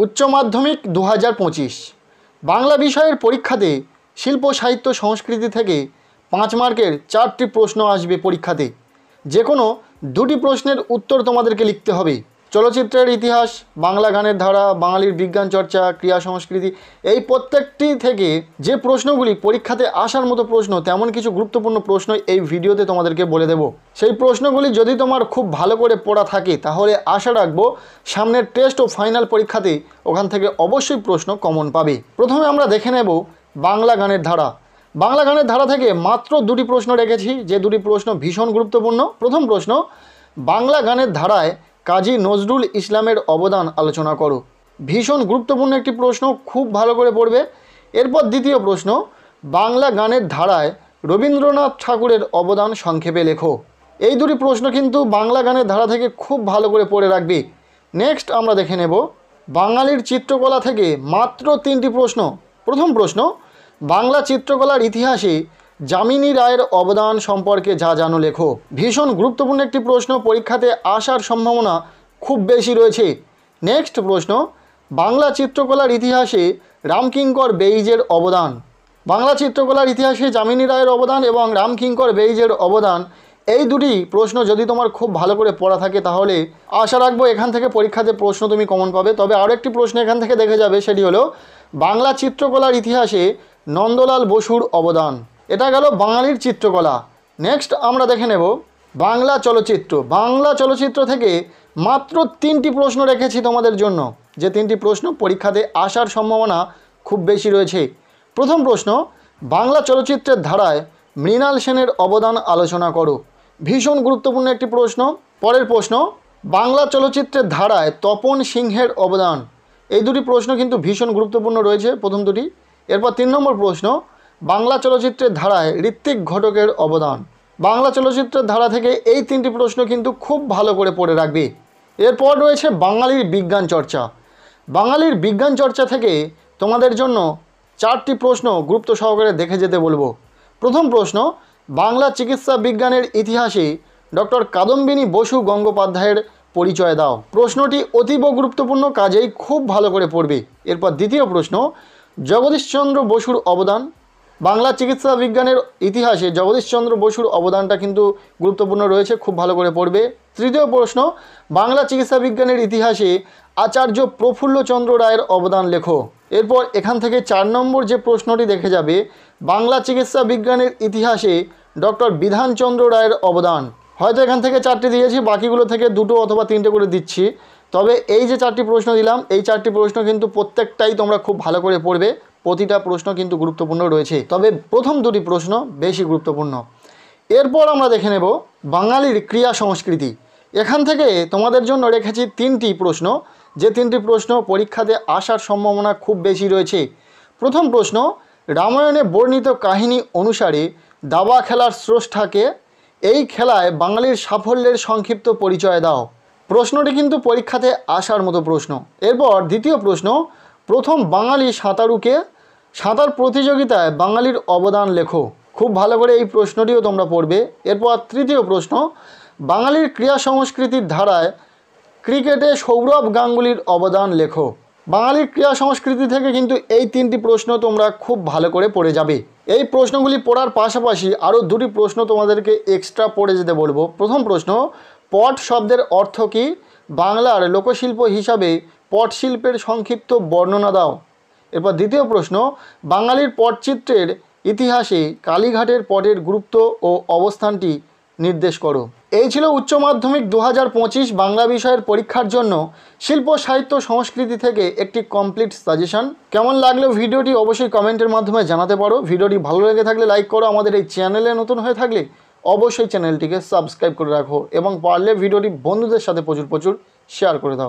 উচ্চ মাধ্যমিক 2025 বাংলা বিষয়ের পরীক্ষাতে শিল্প সাহিত্য সংস্কৃতি থেকে 5 মার্কের 4টি প্রশ্ন আসবে পরীক্ষাতে। যে কোনো 2টি প্রশ্নের উত্তর তোমাদেরকে লিখতে হবে। চলচ্চিত্রের ইতিহাস, বাংলা গানের ধারা, বাঙালির বিজ্ঞান চর্চা, ক্রিয়া সংস্কৃতি, এই প্রত্যেকটি থেকে যে প্রশ্নগুলি পরীক্ষাতে আসার মতো প্রশ্ন, তেমন কিছু গুরুত্বপূর্ণ প্রশ্ন এই ভিডিওতে তোমাদেরকে বলে দেব। সেই প্রশ্নগুলি যদি তোমার খুব ভালো করে পড়া থাকে তাহলে আশা রাখবো সামনের টেস্ট ও ফাইনাল পরীক্ষাতে ওখান থেকে অবশ্যই প্রশ্ন কমন পাবে। প্রথমে আমরা দেখে নেব বাংলা গানের ধারা। বাংলা গানের ধারা থেকে মাত্র 2টি প্রশ্ন রেখেছি, যে 2টি প্রশ্ন ভীষণ গুরুত্বপূর্ণ। প্রথম প্রশ্ন, বাংলা গানের ধারায় কাজী নজরুল ইসলামের অবদান আলোচনা করো। ভীষণ গুরুত্বপূর্ণ একটি প্রশ্ন, খুব ভালো করে পড়বে। এরপর দ্বিতীয় প্রশ্ন, বাংলা গানের ধারায় রবীন্দ্রনাথ ঠাকুরের অবদান সংক্ষেপে লেখো। এই 2টি প্রশ্ন কিন্তু বাংলা গানের ধারা থেকে খুব ভালো করে পড়ে রাখবে। নেক্সট আমরা দেখে নেব বাঙালির চিত্রকলা থেকে মাত্র 3টি প্রশ্ন। প্রথম প্রশ্ন, বাংলা চিত্রকলার ইতিহাসে যামিনী রায়ের অবদান সম্পর্কে যা জানো লেখো। ভীষণ গুরুত্বপূর্ণ একটি প্রশ্ন, পরীক্ষাতে আসার সম্ভাবনা খুব বেশি রয়েছে। নেক্সট প্রশ্ন, বাংলা চিত্রকলার ইতিহাসে রামকিঙ্কর বেইজের অবদান। বাংলা চিত্রকলার ইতিহাসে যামিনী রায়ের অবদান এবং রামকিঙ্কর বেইজের অবদান, এই 2টি প্রশ্ন যদি তোমার খুব ভালো করে পড়া থাকে তাহলে আশা রাখবো এখান থেকে পরীক্ষাতে প্রশ্ন তুমি কমন পাবে। তবে আরও একটি প্রশ্ন এখান থেকে দেখে যাবে, সেটি হলো বাংলা চিত্রকলার ইতিহাসে নন্দলাল বসুর অবদান। এটা গেল বাঙালির চিত্রকলা। নেক্সট আমরা দেখে নেব বাংলা চলচ্চিত্র। বাংলা চলচ্চিত্র থেকে মাত্র 3টি প্রশ্ন রেখেছি তোমাদের জন্য, যে 3টি প্রশ্ন পরীক্ষাতে আসার সম্ভাবনা খুব বেশি রয়েছে। প্রথম প্রশ্ন, বাংলা চলচ্চিত্রের ধারায় মৃণাল সেনের অবদান আলোচনা করো। ভীষণ গুরুত্বপূর্ণ একটি প্রশ্ন। পরের প্রশ্ন, বাংলা চলচ্চিত্রের ধারায় তপন সিংহের অবদান। এই 2টি প্রশ্ন কিন্তু ভীষণ গুরুত্বপূর্ণ রয়েছে, প্রথম 2টি। এরপর 3 নম্বর প্রশ্ন, বাংলা চলচ্চিত্রের ধারায় ঋত্বিক ঘটকের অবদান। বাংলা চলচ্চিত্রের ধারা থেকে এই 3টি প্রশ্ন কিন্তু খুব ভালো করে পড়ে রাখবে। এরপর রয়েছে বাঙালির বিজ্ঞান চর্চা। বাঙালির বিজ্ঞান চর্চা থেকে তোমাদের জন্য 4টি প্রশ্ন গুরুত্ব সহকারে দেখে যেতে বলবো। প্রথম প্রশ্ন, বাংলা চিকিৎসা বিজ্ঞানের ইতিহাসে ডক্টর কাদম্বিনী বসু গঙ্গোপাধ্যায়ের পরিচয় দাও। প্রশ্নটি অতীব গুরুত্বপূর্ণ, কাজেই খুব ভালো করে পড়বে। এরপর দ্বিতীয় প্রশ্ন, জগদীশচন্দ্র বসুর অবদান। বাংলা চিকিৎসা বিজ্ঞানের ইতিহাসে জগদীশচন্দ্র বসুর অবদানটা কিন্তু গুরুত্বপূর্ণ রয়েছে, খুব ভালো করে পড়বে। তৃতীয় প্রশ্ন, বাংলা চিকিৎসা বিজ্ঞানের ইতিহাসে আচার্য প্রফুল্লচন্দ্র রায়ের অবদান লেখো। এরপর এখান থেকে 4 নম্বর যে প্রশ্নটি দেখে যাবে, বাংলা চিকিৎসা বিজ্ঞানের ইতিহাসে ডক্টর বিধানচন্দ্র রায়ের অবদান। হয়তো এখান থেকে 4টি দিয়েছি, বাকিগুলো থেকে 2টো অথবা 3টে করে দিচ্ছি। তবে এই যে 4টি প্রশ্ন দিলাম, এই 4টি প্রশ্ন কিন্তু প্রত্যেকটাই তোমরা খুব ভালো করে পড়বে। প্রতিটা প্রশ্ন কিন্তু গুরুত্বপূর্ণ রয়েছে, তবে প্রথম 2টি প্রশ্ন বেশি গুরুত্বপূর্ণ। এরপর আমরা দেখে নেব বাঙালির ক্রিয়া সংস্কৃতি। এখান থেকে তোমাদের জন্য রেখেছি 3টি প্রশ্ন, যে 3টি প্রশ্ন পরীক্ষাতে আসার সম্ভাবনা খুব বেশি রয়েছে। প্রথম প্রশ্ন, রামায়ণে বর্ণিত কাহিনী অনুসারে দাবা খেলার স্রষ্টাকে। এই খেলায় বাঙালির সাফল্যের সংক্ষিপ্ত পরিচয় দাও। প্রশ্নটি কিন্তু পরীক্ষাতে আসার মতো প্রশ্ন। এরপর দ্বিতীয় প্রশ্ন, প্রথম বাঙালি সাঁতারুকে। সাঁতার প্রতিযোগিতায় বাঙালির অবদান লেখো। খুব ভালো করে এই প্রশ্নটিও তোমরা পড়বে। এরপর তৃতীয় প্রশ্ন, বাঙালির ক্রীড়া সংস্কৃতির ধারায় ক্রিকেটে সৌরভ গাঙ্গুলির অবদান লেখো। বাঙালির ক্রীড়া সংস্কৃতি থেকে কিন্তু এই 3টি প্রশ্ন তোমরা খুব ভালো করে পড়ে যাবে। এই প্রশ্নগুলি পড়ার পাশাপাশি আরও 2টি প্রশ্ন তোমাদেরকে এক্সট্রা পড়ে যেতে বলবো। প্রথম প্রশ্ন, পট শব্দের অর্থ কী? বাংলার লোকশিল্প হিসাবে পটশিল্পের সংক্ষিপ্ত বর্ণনা দাও। এরপর দ্বিতীয় প্রশ্ন, বাঙালির পটচিত্রের ইতিহাসে কালীঘাটের পটের গুরুত্ব ও অবস্থানটি নির্দেশ করো। এই ছিল উচ্চ মাধ্যমিক 2025 বাংলা বিষয়ের পরীক্ষার জন্য শিল্প সাহিত্য সংস্কৃতি থেকে একটি কমপ্লিট সাজেশন। কেমন লাগলো ভিডিওটি অবশ্যই কমেন্টের মাধ্যমে জানাতে পারো। ভিডিওটি ভালো লেগে থাকলে লাইক করো। আমাদের এই চ্যানেলে নতুন হয়ে থাকলে অবশ্যই চ্যানেলটিকে সাবস্ক্রাইব করে রাখো এবং পারলে ভিডিওটি বন্ধুদের সাথে প্রচুর শেয়ার করে দাও।